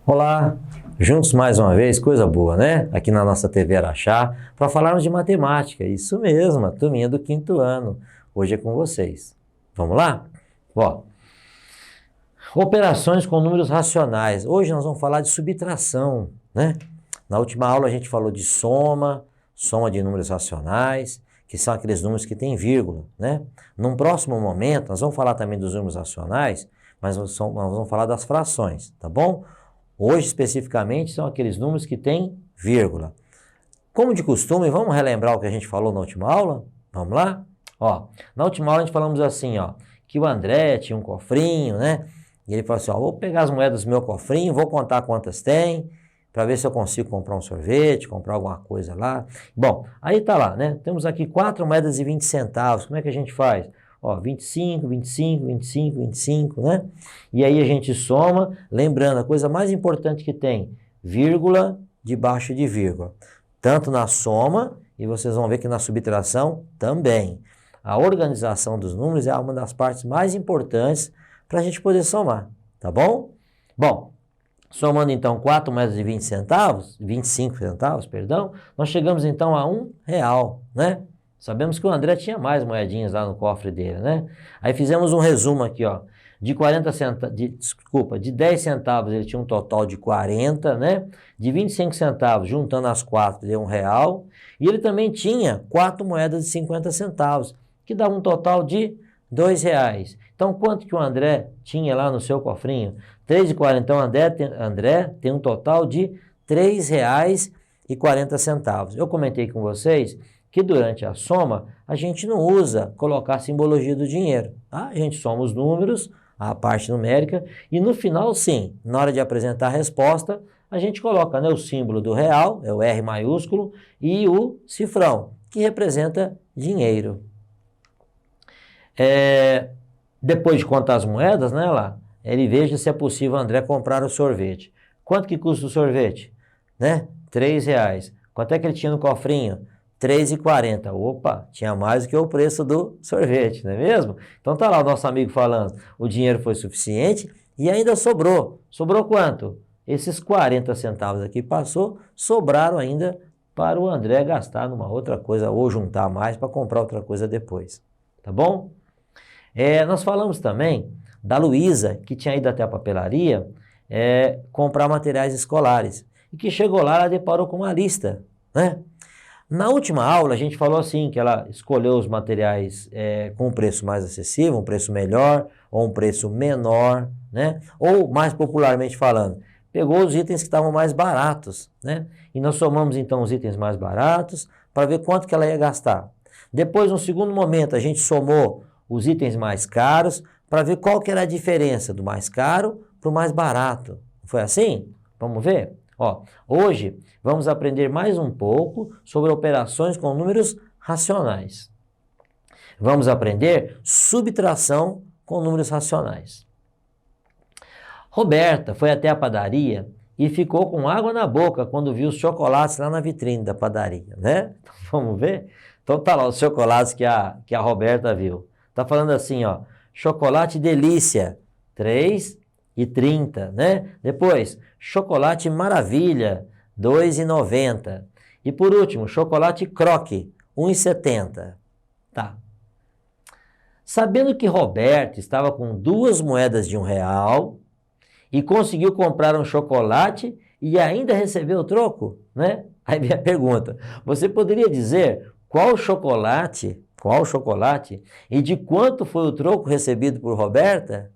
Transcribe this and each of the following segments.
Olá, juntos mais uma vez, coisa boa, né? Aqui na nossa TV Araxá, para falarmos de matemática. Isso mesmo, a turminha do 5º ano. Hoje é com vocês. Vamos lá? Ó, operações com números racionais. Hoje nós vamos falar de subtração, né? Na última aula a gente falou de soma de números racionais, que são aqueles números que têm vírgula, né? Num próximo momento, nós vamos falar também dos números racionais, mas nós vamos falar das frações, tá bom? Hoje, especificamente, são aqueles números que têm vírgula. Como de costume, vamos relembrar o que a gente falou na última aula? Vamos lá? Ó, na última aula a gente falamos assim, ó, que o André tinha um cofrinho, né? E ele falou assim, ó, vou pegar as moedas do meu cofrinho, vou contar quantas tem, para ver se eu consigo comprar um sorvete, comprar alguma coisa lá. Bom, aí tá lá, né? Temos aqui 4 moedas de 20 centavos. Como é que a gente faz? Ó, 25, 25, 25, 25, né? E aí a gente soma, lembrando, a coisa mais importante que tem, vírgula debaixo de vírgula. Tanto na soma, e vocês vão ver que na subtração também. A organização dos números é uma das partes mais importantes para a gente poder somar, tá bom? Bom, somando então 4 moedas de 20 centavos, 25 centavos, perdão, nós chegamos então a R$1, né? Sabemos que o André tinha mais moedinhas lá no cofre dele, né? Aí fizemos um resumo aqui, ó. De 10 centavos ele tinha um total de 40, né? De 25 centavos, juntando as 4, deu R$1. E ele também tinha 4 moedas de 50 centavos, que dava um total de R$2. Então, quanto que o André tinha lá no seu cofrinho? 3,40. Então, André tem um total de R$3,40. Eu comentei com vocês que durante a soma, a gente não usa colocar a simbologia do dinheiro, tá? A gente soma os números, a parte numérica, e no final, sim, na hora de apresentar a resposta, a gente coloca, né, o símbolo do real, é o R maiúsculo, e o cifrão, que representa dinheiro. Depois de contar as moedas, né, lá, ele veja se é possível André comprar o sorvete. Quanto que custa o sorvete? Né? R$3. Quanto é que ele tinha no cofrinho? R$3,40. Opa, tinha mais do que o preço do sorvete, não é mesmo? Então tá lá o nosso amigo falando, o dinheiro foi suficiente e ainda sobrou. Sobrou quanto? Esses 40 centavos aqui passou, sobraram ainda para o André gastar numa outra coisa ou juntar mais para comprar outra coisa depois. Tá bom? Nós falamos também da Luísa, que tinha ido até a papelaria comprar materiais escolares e que chegou lá, ela deparou com uma lista, né? Na última aula, a gente falou assim, que ela escolheu os materiais com um preço mais acessível, um preço melhor ou um preço menor, né? Ou, mais popularmente falando, pegou os itens que estavam mais baratos, né? E nós somamos, então, os itens mais baratos para ver quanto que ela ia gastar. Depois, no segundo momento, a gente somou os itens mais caros para ver qual que era a diferença do mais caro para o mais barato. Foi assim? Vamos ver? Ó, hoje vamos aprender mais um pouco sobre operações com números racionais. Vamos aprender subtração com números racionais. Roberta foi até a padaria e ficou com água na boca quando viu os chocolates lá na vitrine da padaria, né? Então, vamos ver? Então tá lá os chocolates que a Roberta viu. Tá falando assim, ó, chocolate delícia, R$3,30, né? Depois, chocolate maravilha, R$2,90. E por último, chocolate croque, R$1,70. Tá. Sabendo que Roberto estava com 2 moedas de R$1 e conseguiu comprar um chocolate e ainda recebeu o troco, né? Aí vem a pergunta, você poderia dizer qual chocolate e de quanto foi o troco recebido por Roberta?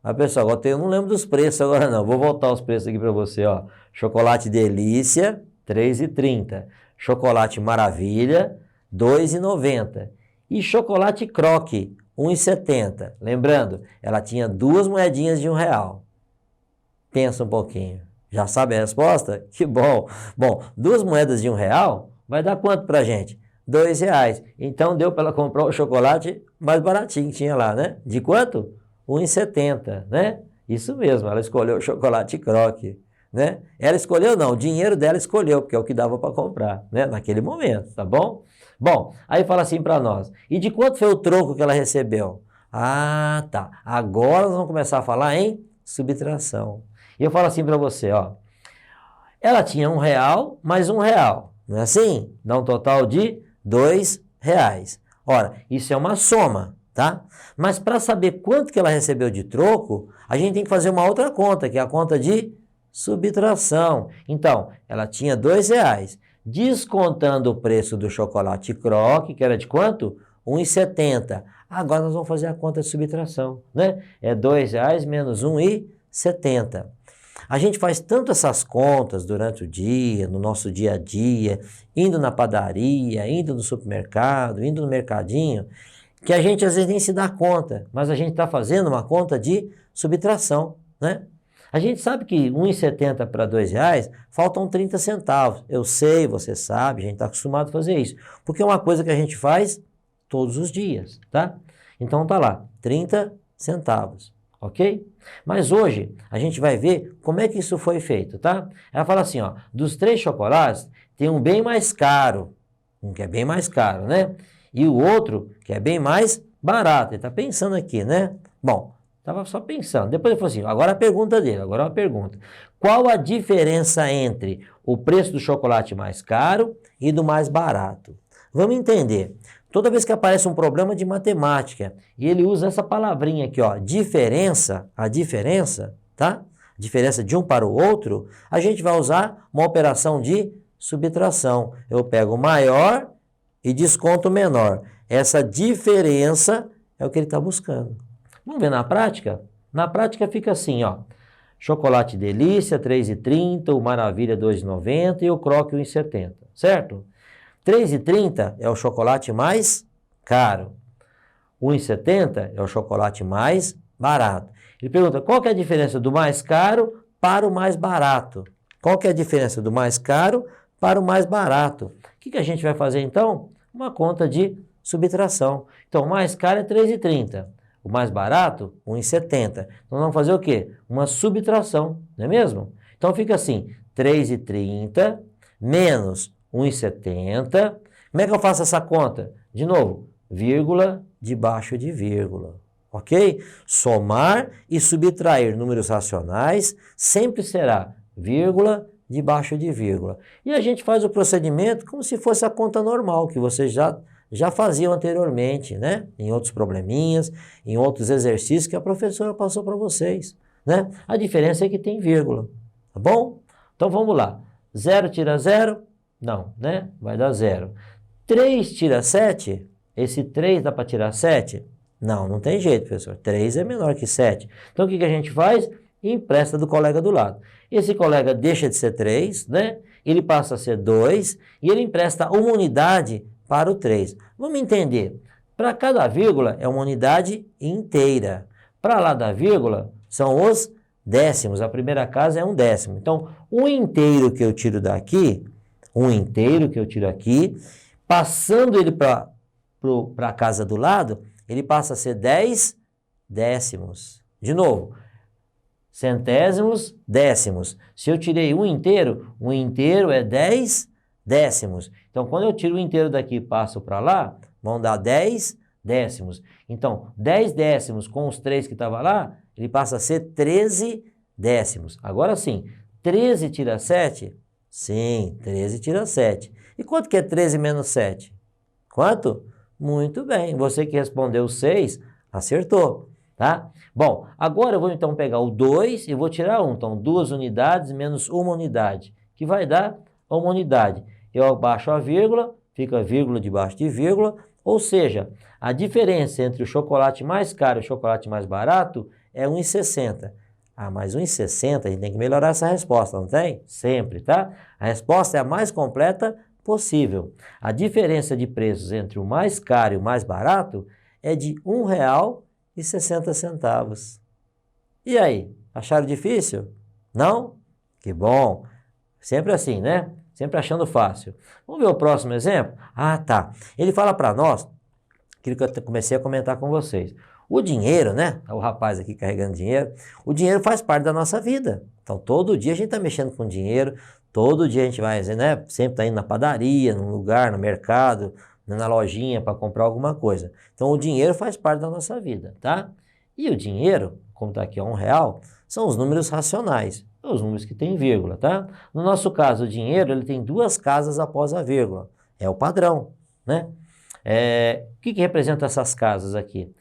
Mas, pessoal, eu não lembro dos preços agora não. Vou voltar os preços aqui para você, ó. Chocolate delícia, R$3,30. Chocolate maravilha, R$2,90. E chocolate croque, R$1,70. Lembrando, ela tinha 2 moedinhas de R$1. Pensa um pouquinho. Já sabe a resposta? Que bom. Bom, 2 moedas de R$1 vai dar quanto pra gente? R$2. Então, deu para ela comprar o chocolate mais baratinho que tinha lá, né? De quanto? R$1,70, né? Isso mesmo, ela escolheu o chocolate croque, né? Ela escolheu não, o dinheiro dela escolheu, porque é o que dava para comprar, né? Naquele momento, tá bom? Bom, aí fala assim para nós, e de quanto foi o troco que ela recebeu? Ah, tá, agora nós vamos começar a falar em subtração. E eu falo assim para você, ó. Ela tinha R$1 mais R$1, não é assim? Dá um total de R$2. Ora, isso é uma soma, tá? Mas para saber quanto que ela recebeu de troco, a gente tem que fazer uma outra conta, que é a conta de subtração. Então, ela tinha R$2, descontando o preço do chocolate croque, que era de quanto? R$1,70. Agora nós vamos fazer a conta de subtração, né? É R$2 menos R$1,70. A gente faz tanto essas contas durante o dia, no nosso dia a dia, indo na padaria, indo no supermercado, indo no mercadinho, que a gente às vezes nem se dá conta, mas a gente está fazendo uma conta de subtração, né? A gente sabe que R$1,70 para R$2 faltam 30 centavos. Eu sei, você sabe, a gente está acostumado a fazer isso, porque é uma coisa que a gente faz todos os dias, tá? Então tá lá, 30 centavos. Ok? Mas hoje a gente vai ver como é que isso foi feito, tá? Ela fala assim, ó, dos 3 chocolates, tem um bem mais caro, um que é bem mais caro, né? E o outro que é bem mais barato. Ele tá pensando aqui, né? Bom, tava só pensando. Depois ele falou assim, agora a pergunta dele, agora é uma pergunta. Qual a diferença entre o preço do chocolate mais caro e do mais barato? Vamos entender. Toda vez que aparece um problema de matemática e ele usa essa palavrinha aqui, ó, diferença, a diferença, tá? Diferença de um para o outro, a gente vai usar uma operação de subtração. Eu pego o maior e desconto o menor. Essa diferença é o que ele está buscando. Vamos ver na prática? Na prática fica assim, ó. Chocolate Delícia, R$3,30, o Maravilha, R$2,90 e o Croque, R$1,70, certo? R$3,30 é o chocolate mais caro. R$1,70 é o chocolate mais barato. Ele pergunta, qual que é a diferença do mais caro para o mais barato? Qual que é a diferença do mais caro para o mais barato? O que a gente vai fazer então? Uma conta de subtração. Então, o mais caro é R$3,30. O mais barato, R$1,70. Então, vamos fazer o quê? Uma subtração, não é mesmo? Então, fica assim, R$3,30 menos R$1,70. Como é que eu faço essa conta? De novo, vírgula debaixo de vírgula, ok? Somar e subtrair números racionais sempre será vírgula debaixo de vírgula. E a gente faz o procedimento como se fosse a conta normal, que vocês já faziam anteriormente, né? Em outros probleminhas, em outros exercícios que a professora passou para vocês, né? A diferença é que tem vírgula, tá bom? Então vamos lá. 0 tira 0? Não, né? Vai dar 0. 3 tira 7? Esse 3 dá para tirar 7? Não, não tem jeito, professor. 3 é menor que 7. Então, o que a gente faz? Empresta do colega do lado. Esse colega deixa de ser 3, né? Ele passa a ser 2 e ele empresta uma unidade para o 3. Vamos entender. Para cada vírgula é uma unidade inteira. Para lá da vírgula são os décimos. A primeira casa é um décimo. Então, o inteiro que eu tiro daqui... passando ele para a casa do lado, ele passa a ser 10 décimos. De novo, centésimos, décimos. Se eu tirei o inteiro é 10 décimos. Então, quando eu tiro o inteiro daqui e passo para lá, vão dar 10 décimos. Então, 10 décimos com os 3 que estavam lá, ele passa a ser 13 décimos. Agora sim, 13 tira 7? Sim, 13 tira 7. E quanto que é 13 menos 7? Quanto? Muito bem, você que respondeu 6, acertou, tá? Bom, agora eu vou então pegar o 2 e vou tirar 1. Então, 2 unidades menos 1 unidade, que vai dar 1 unidade. Eu abaixo a vírgula, fica vírgula debaixo de vírgula, ou seja, a diferença entre o chocolate mais caro e o chocolate mais barato é 1,60. Ah, mas 1,60, a gente tem que melhorar essa resposta, não tem? Sempre, tá? A resposta é a mais completa possível. A diferença de preços entre o mais caro e o mais barato é de R$1,60. E aí, acharam difícil? Não? Que bom! Sempre assim, né? Sempre achando fácil. Vamos ver o próximo exemplo? Ah, tá. Ele fala para nós, aquilo que eu comecei a comentar com vocês. O dinheiro, né? O rapaz aqui carregando dinheiro. O dinheiro faz parte da nossa vida. Então, todo dia a gente está mexendo com dinheiro. Todo dia a gente vai, né? Sempre está indo na padaria, num lugar, no mercado, na lojinha para comprar alguma coisa. Então, o dinheiro faz parte da nossa vida, tá? E o dinheiro, como está aqui, R$1, são os números racionais, os números que têm vírgula, tá? No nosso caso, o dinheiro, ele tem duas casas após a vírgula, é o padrão, né? O que representa essas casas aqui?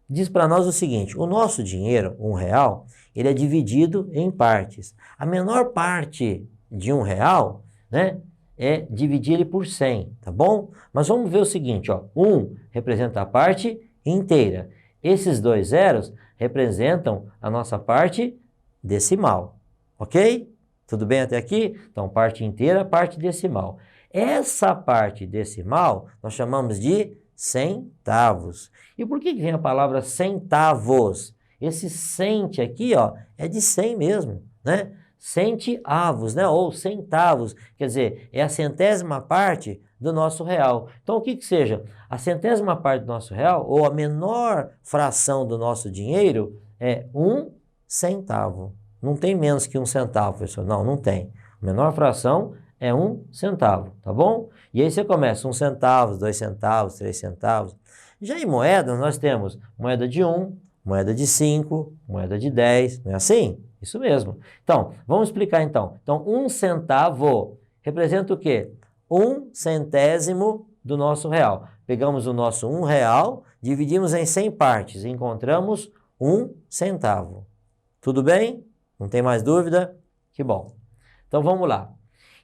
Diz para nós o seguinte, o nosso dinheiro, R$1, ele é dividido em partes. A menor parte de R$1, né, é dividir ele por 100, tá bom? Mas vamos ver o seguinte, ó, 1 representa a parte inteira. Esses dois zeros representam a nossa parte decimal, ok? Tudo bem até aqui? Então, parte inteira, parte decimal. Essa parte decimal nós chamamos de centavos. E por que vem a palavra centavos? Esse cente aqui, ó, é de 100 mesmo, né? Centavos, né? Ou centavos, quer dizer, é a centésima parte do nosso real. Então, o que seja? A centésima parte do nosso real, ou a menor fração do nosso dinheiro, é 1 centavo. Não tem menos que 1 centavo, pessoal. Não, não tem. A menor fração é 1 centavo, tá bom? E aí você começa 1 centavo, 2 centavos, 3 centavos. Já em moedas, nós temos moeda de 1, moeda de 5, moeda de 10, não é assim? Isso mesmo. Então, vamos explicar então. Então, 1 centavo representa o quê? 1 centésimo do nosso real. Pegamos o nosso R$1, dividimos em 100 partes e encontramos 1 centavo. Tudo bem? Não tem mais dúvida? Que bom. Então, vamos lá.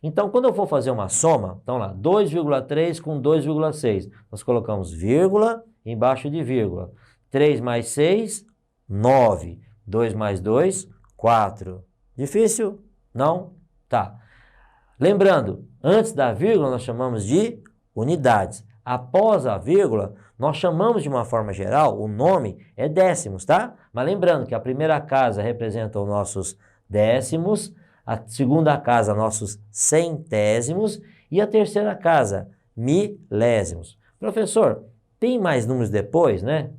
Então, quando eu for fazer uma soma, então lá, 2,3 com 2,6, nós colocamos vírgula embaixo de vírgula. 3 mais 6, 9. 2 mais 2, 4. Difícil? Não? Tá. Lembrando, antes da vírgula nós chamamos de unidades. Após a vírgula, nós chamamos de uma forma geral, o nome é décimos, tá? Mas lembrando que a primeira casa representa os nossos décimos, a segunda casa nossos centésimos e a terceira casa milésimos. Professor, tem mais números depois, né?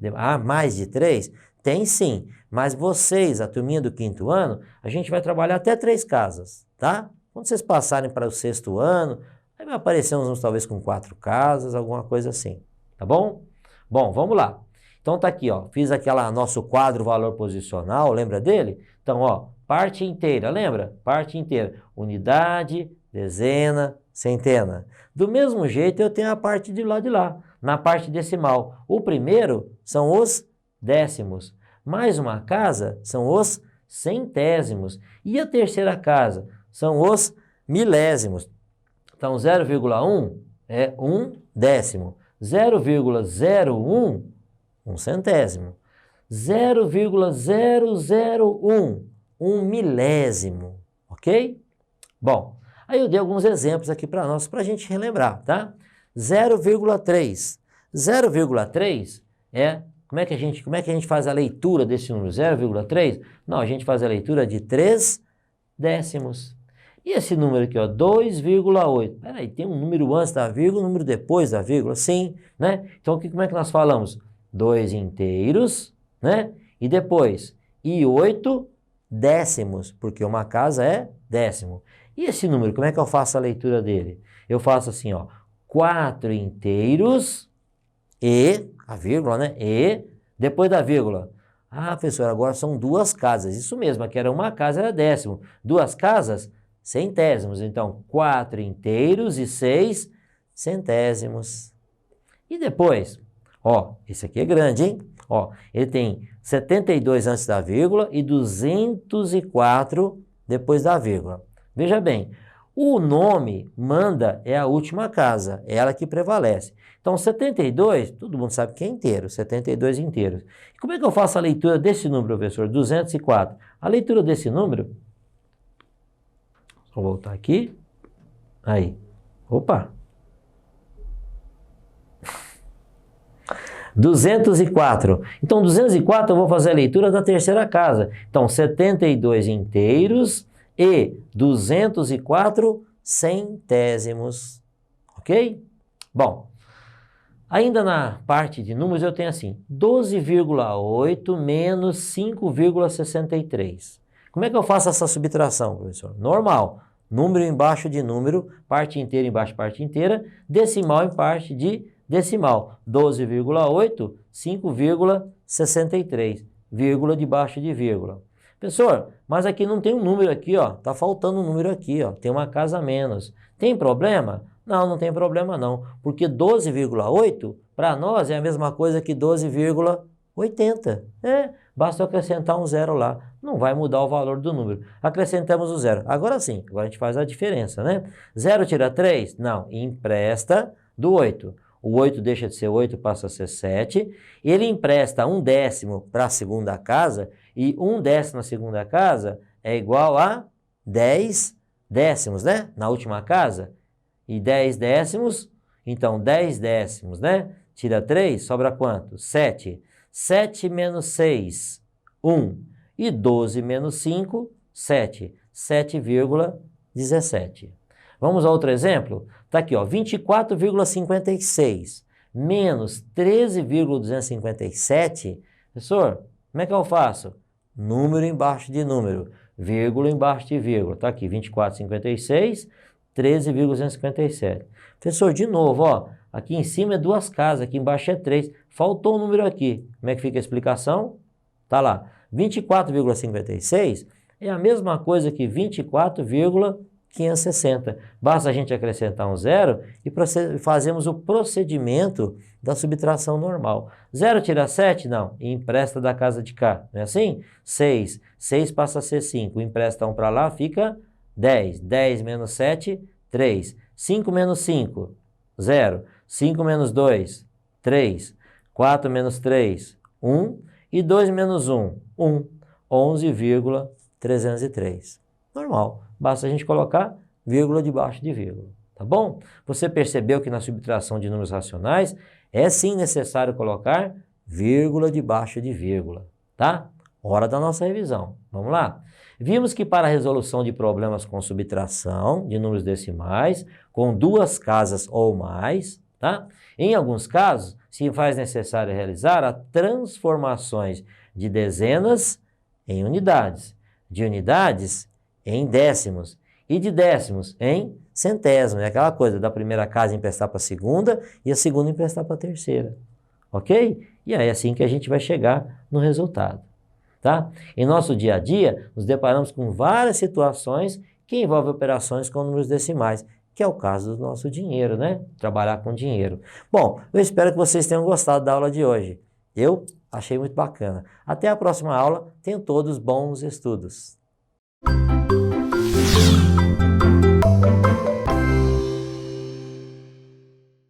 Mais de 3? Tem sim, mas vocês, a turminha do 5º ano, a gente vai trabalhar até 3 casas, tá? Quando vocês passarem para o 6º ano, aí vai aparecer uns talvez com 4 casas, alguma coisa assim, tá bom? Bom, vamos lá. Então tá aqui, ó, fiz aquela nosso quadro valor posicional, lembra dele? Então, ó, parte inteira, lembra? Parte inteira, unidade, dezena, centena. Do mesmo jeito eu tenho a parte de lá, na parte decimal. O primeiro são os décimos, mais uma casa são os centésimos e a terceira casa são os milésimos. Então 0,1 é 1 décimo, 0,01 1 centésimo, 0,001 1 milésimo, ok? Bom, aí eu dei alguns exemplos aqui para nós, para a gente relembrar, tá? 0,3. 0,3 é, como é que a gente faz a leitura desse número? 0,3? Não, a gente faz a leitura de 3 décimos. E esse número aqui, ó, 2,8. Peraí, tem um número antes da vírgula, um número depois da vírgula? Sim, né? Então, como é que nós falamos? 2 inteiros, né? E depois, e 8 décimos, porque uma casa é décimo. E esse número, como é que eu faço a leitura dele? Eu faço assim, ó, 4 inteiros e, a vírgula, né? E, depois da vírgula. Ah, professor, agora são 2 casas. Isso mesmo, aqui era uma casa, era décimo. 2 casas, centésimos. Então, 4 inteiros e 6 centésimos. E depois, ó, esse aqui é grande, hein? Ó, ele tem 72 antes da vírgula e 204 depois da vírgula. Veja bem, o nome manda é a última casa, é ela que prevalece. Então, 72, todo mundo sabe que é inteiro, 72 inteiros. E como é que eu faço a leitura desse número, professor? 204. A leitura desse número, vou voltar aqui, aí, opa, 204. Então, 204 eu vou fazer a leitura da terceira casa. Então, 72 inteiros e 204 centésimos. Ok? Bom, ainda na parte de números eu tenho assim, 12,8 menos 5,63. Como é que eu faço essa subtração, professor? Normal. Número embaixo de número, parte inteira embaixo, parte inteira, decimal em parte de decimal. 12,8, 5,63. vírgula debaixo de vírgula. Professor, mas aqui não tem um número aqui, ó. Tá faltando um número aqui, ó. Tem uma casa a menos. Tem problema? Não, não tem problema não. Porque 12,8 para nós é a mesma coisa que 12,80. Basta eu acrescentar um zero lá. Não vai mudar o valor do número. Acrescentamos o zero. Agora sim, agora a gente faz a diferença, né? 0 tira 3? Não, empresta do 8. O 8 deixa de ser 8, passa a ser 7. Ele empresta 1/10 para a segunda casa, e 1/10 na segunda casa é igual a 10 décimos, né? Na última casa. E 10 décimos, então 10 décimos, né? Tira 3, sobra quanto? 7. 7 menos 6, 1. E 12 menos 5, 7. 7,17. Vamos a outro exemplo? Está aqui, ó, 24,56 menos 13,257. Professor, como é que eu faço? Número embaixo de número, vírgula embaixo de vírgula. Está aqui, 24,56, 13,257. Professor, de novo, ó, aqui em cima é 2 casas, aqui embaixo é 3. Faltou um número aqui. Como é que fica a explicação? Tá lá. 24,56 é a mesma coisa que 24,560. Basta a gente acrescentar um zero e fazemos o procedimento da subtração normal. 0 tira 7? Não. Empresta da casa de cá. Não é assim? 6. 6 passa a ser 5. Empresta 1 para lá, fica 10. 10 menos 7, 3. 5 menos 5, 0. 5 menos 2, 3. 4 menos 3, 1. E 2 menos 1, 1. 11,303. Normal. Basta a gente colocar vírgula debaixo de vírgula. Tá bom? Você percebeu que na subtração de números racionais é sim necessário colocar vírgula debaixo de vírgula. Tá? Hora da nossa revisão. Vamos lá? Vimos que para a resolução de problemas com subtração de números decimais, com 2 casas ou mais, tá? Em alguns casos, se faz necessário realizar as transformações de dezenas em unidades, de unidades em décimos e de décimos em centésimos. É aquela coisa da primeira casa emprestar para a segunda e a segunda emprestar para a terceira. Ok? E aí é assim que a gente vai chegar no resultado. Tá? Em nosso dia a dia, nos deparamos com várias situações que envolvem operações com números decimais, que é o caso do nosso dinheiro, né? Trabalhar com dinheiro. Bom, eu espero que vocês tenham gostado da aula de hoje. Eu achei muito bacana. Até a próxima aula. Tenham todos bons estudos.